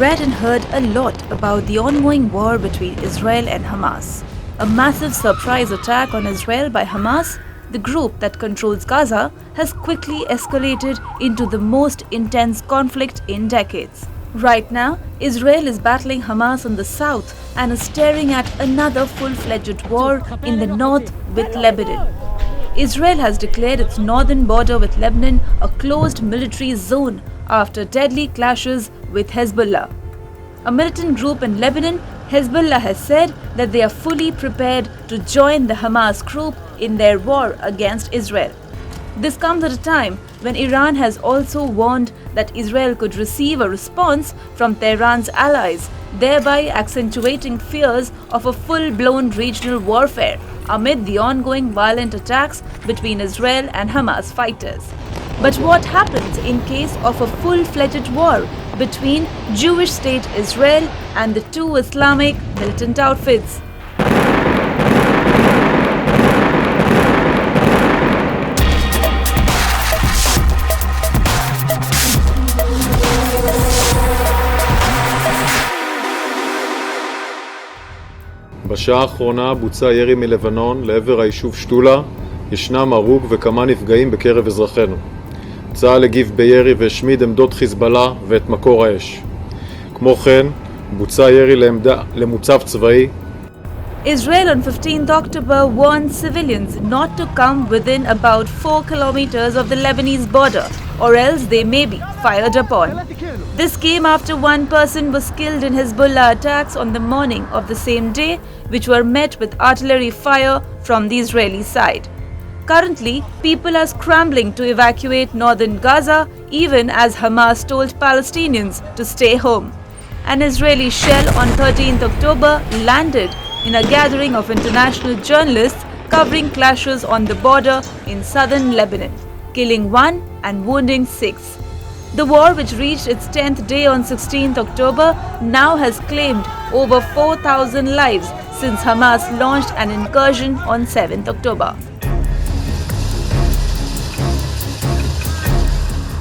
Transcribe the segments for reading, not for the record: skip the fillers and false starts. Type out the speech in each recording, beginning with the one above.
read and heard a lot about the ongoing war between Israel and Hamas. A massive surprise attack on Israel by Hamas, the group that controls Gaza, has quickly escalated into the most intense conflict in decades. Right now, Israel is battling Hamas in the south and is staring at another full-fledged war in the north with Lebanon. Israel has declared its northern border with Lebanon a closed military zone after deadly clashes with Hezbollah. A militant group in Lebanon, Hezbollah has said that they are fully prepared to join the Hamas group in their war against Israel. This comes at a time when Iran has also warned that Israel could receive a response from Tehran's allies, thereby accentuating fears of a full-blown regional warfare amid the ongoing violent attacks between Israel and Hamas fighters. But what happens in case of a full-fledged war between Jewish state Israel and the two Islamic militant outfits? בשעה האחרונה בוצע ירי מלבנון לעבר היישוב שתולה. ישנם הרוג וכמה נפגעים בקרב אזרחינו. צה"ל הגיב בירי והשמיד עמדות חיזבאללה ואת מקור האש. כמו כן, בוצע ירי למוצב צבאי. Israel on 15th October warned civilians not to come within about 4 kilometers of the Lebanese border, or else they may be fired upon. This came after one person was killed in Hezbollah attacks on the morning of the same day, which were met with artillery fire from the Israeli side. Currently, people are scrambling to evacuate northern Gaza, even as Hamas told Palestinians to stay home. An Israeli shell on 13th October landed in a gathering of international journalists covering clashes on the border in southern Lebanon, killing 1 and wounding 6. The war, which reached its 10th day on 16th October, now has claimed over 4,000 lives since Hamas launched an incursion on 7th October.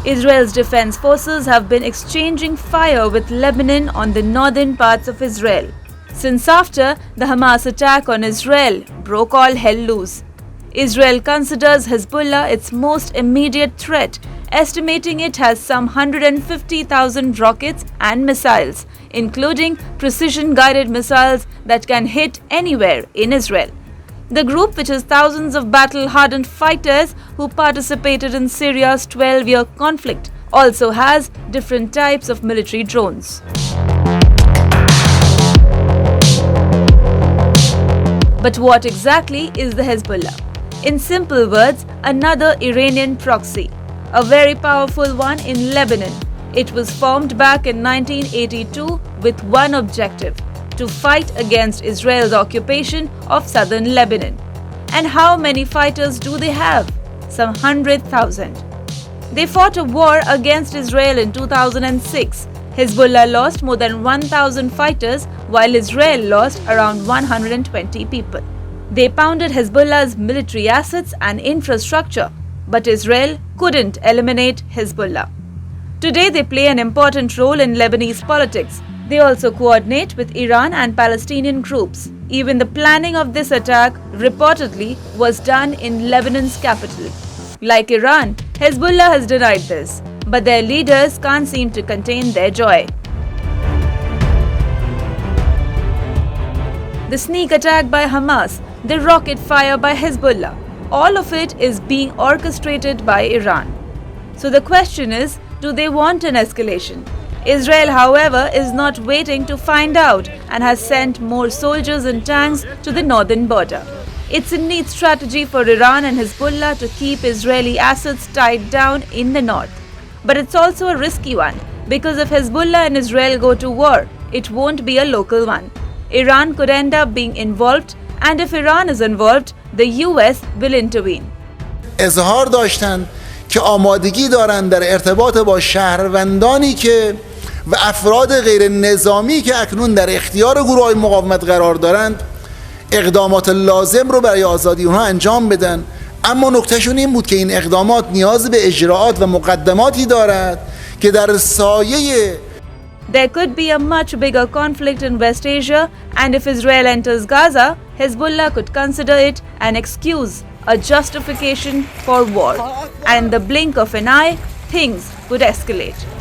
Israel's defense forces have been exchanging fire with Lebanon on the northern parts of Israel since after the Hamas attack on Israel broke all hell loose. Israel considers Hezbollah its most immediate threat, estimating it has some 150,000 rockets and missiles, including precision-guided missiles that can hit anywhere in Israel. The group, which has thousands of battle-hardened fighters who participated in Syria's 12-year conflict, also has different types of military drones. But what exactly is the Hezbollah? In simple words, another Iranian proxy, a very powerful one in Lebanon. It was formed back in 1982 with one objective: to fight against Israel's occupation of southern Lebanon. And how many fighters do they have? Some 100,000. They fought a war against Israel in 2006. Hezbollah lost more than 1,000 fighters, while Israel lost around 120 people. They pounded Hezbollah's military assets and infrastructure, but Israel couldn't eliminate Hezbollah. Today they play an important role in Lebanese politics. They also coordinate with Iran and Palestinian groups. Even the planning of this attack reportedly was done in Lebanon's capital. Like Iran, Hezbollah has denied this, but their leaders can't seem to contain their joy. The sneak attack by Hamas, the rocket fire by Hezbollah, all of it is being orchestrated by Iran. So the question is, do they want an escalation? Israel, however, is not waiting to find out and has sent more soldiers and tanks to the northern border. It's a neat strategy for Iran and Hezbollah to keep Israeli assets tied down in the north. But it's also a risky one, because if Hezbollah and Israel go to war, it won't be a local one. Iran could end up being involved, and if Iran is involved, the US will intervene. اظهار داشتند که آمادگی دارند در ارتباط با شهروندانی که و افراد غیر نظامی که اکنون در اختیار گروه‌های مقاومت قرار دارند اقدامات لازم رو برای آزادی اونها انجام بدن. اما نکتهشون این بود که این اقدامات نیاز به اجراءات و مقدماتی دارد که در سایه There could be a much bigger conflict in West Asia, and if Israel enters Gaza, Hezbollah could consider it an excuse, a justification for war. And in the blink of an eye, things would escalate.